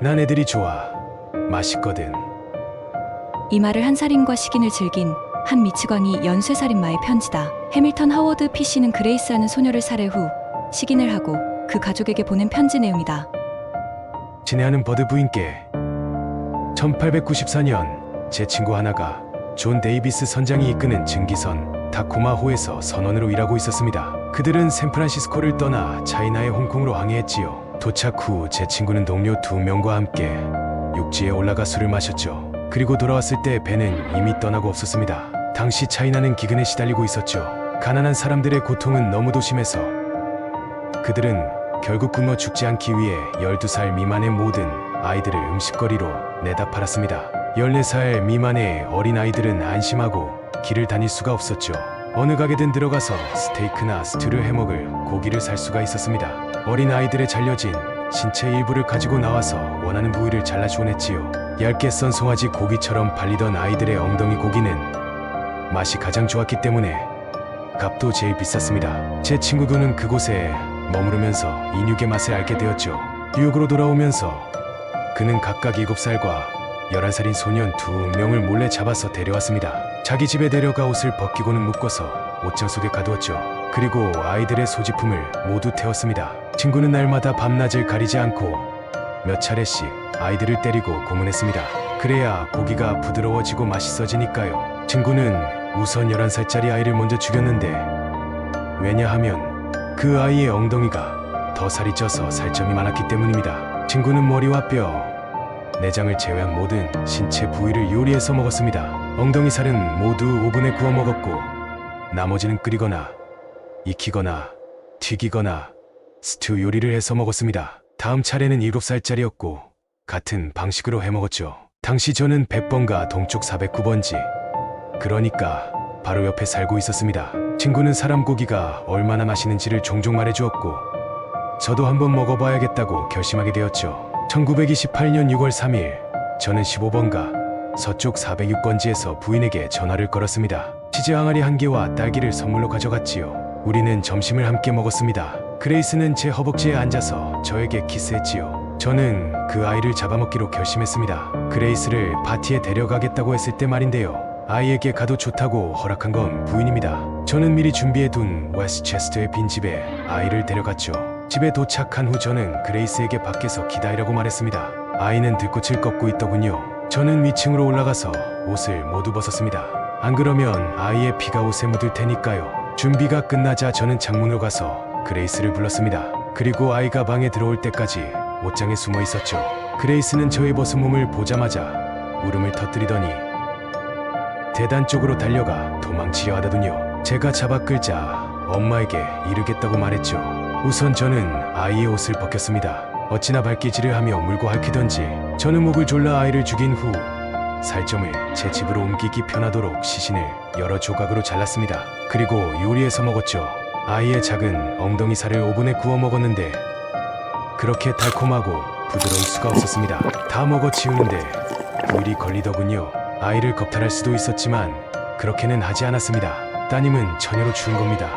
난 애들이 좋아. 맛있거든. 이 말을 한 살인과 식인을 즐긴 한 미치광이 연쇄살인마의 편지다. 해밀턴 하워드 PC는 그레이스라는 소녀를 살해 후 식인을 하고 그 가족에게 보낸 편지 내용이다. 친애하는 버드 부인께 1894년 제 친구 하나가 존 데이비스 선장이 이끄는 증기선 타코마호에서 선원으로 일하고 있었습니다. 그들은 샌프란시스코를 떠나 차이나의 홍콩으로 항해했지요. 도착 후 제 친구는 동료 2명과 함께 육지에 올라가 술을 마셨죠. 그리고 돌아왔을 때 배는 이미 떠나고 없었습니다. 당시 차이나는 기근에 시달리고 있었죠. 가난한 사람들의 고통은 너무도 심해서 그들은 결국 굶어 죽지 않기 위해 12살 미만의 모든 아이들을 음식거리로 내다 팔았습니다. 14살 미만의 어린 아이들은 안심하고 길을 다닐 수가 없었죠. 어느 가게든 들어가서 스테이크나 스튜를 해먹을 고기를 살 수가 있었습니다. 어린 아이들의 잘려진 신체 일부를 가지고 나와서 원하는 부위를 잘라주곤 했지요. 얇게 썬 송아지 고기처럼 팔리던 아이들의 엉덩이 고기는 맛이 가장 좋았기 때문에 값도 제일 비쌌습니다. 제 친구들은 그곳에 머무르면서 인육의 맛을 알게 되었죠. 뉴욕으로 돌아오면서 그는 각각 7살과 11살인 소년 2명을 몰래 잡아서 데려왔습니다. 자기 집에 데려가 옷을 벗기고는 묶어서 옷장 속에 가두었죠. 그리고 아이들의 소지품을 모두 태웠습니다. 친구는 날마다 밤낮을 가리지 않고 몇 차례씩 아이들을 때리고 고문했습니다. 그래야 고기가 부드러워지고 맛있어지니까요. 친구는 우선 11살짜리 아이를 먼저 죽였는데 왜냐하면 그 아이의 엉덩이가 더 살이 쪄서 살점이 많았기 때문입니다. 친구는 머리와 뼈, 내장을 제외한 모든 신체 부위를 요리해서 먹었습니다. 엉덩이 살은 모두 오븐에 구워 먹었고 나머지는 끓이거나 익히거나 튀기거나 스튜 요리를 해서 먹었습니다. 다음 차례는 7살짜리였고 같은 방식으로 해먹었죠. 당시 저는 100번가 동쪽 409번지 그러니까 바로 옆에 살고 있었습니다. 친구는 사람 고기가 얼마나 맛있는지를 종종 말해주었고 저도 한번 먹어봐야겠다고 결심하게 되었죠. 1928년 6월 3일 저는 15번가 서쪽 406번지에서 부인에게 전화를 걸었습니다. 치즈 항아리 1개와 딸기를 선물로 가져갔지요. 우리는 점심을 함께 먹었습니다. 그레이스는 제 허벅지에 앉아서 저에게 키스했지요. 저는 그 아이를 잡아먹기로 결심했습니다. 그레이스를 파티에 데려가겠다고 했을 때 말인데요. 아이에게 가도 좋다고 허락한 건 부인입니다. 저는 미리 준비해둔 웨스트체스터의 빈집에 아이를 데려갔죠. 집에 도착한 후 저는 그레이스에게 밖에서 기다리라고 말했습니다. 아이는 들꽃을 꺾고 있더군요. 저는 위층으로 올라가서 옷을 모두 벗었습니다. 안 그러면 아이의 피가 옷에 묻을 테니까요. 준비가 끝나자 저는 창문으로 가서 그레이스를 불렀습니다. 그리고 아이가 방에 들어올 때까지 옷장에 숨어 있었죠. 그레이스는 저의 벗은 몸을 보자마자 울음을 터뜨리더니 계단 쪽으로 달려가 도망치려 하더군요. 제가 잡아 끌자 엄마에게 이르겠다고 말했죠. 우선 저는 아이의 옷을 벗겼습니다. 어찌나 발기질을 하며 물고 핥히던지 저는 목을 졸라 아이를 죽인 후 살점을 제 집으로 옮기기 편하도록 시신을 여러 조각으로 잘랐습니다. 그리고 요리해서 먹었죠. 아이의 작은 엉덩이 살을 오븐에 구워 먹었는데 그렇게 달콤하고 부드러울 수가 없었습니다. 다 먹어 치우는데 물이 걸리더군요. 아이를 겁탈할 수도 있었지만 그렇게는 하지 않았습니다. 따님은 처녀로 죽은 겁니다.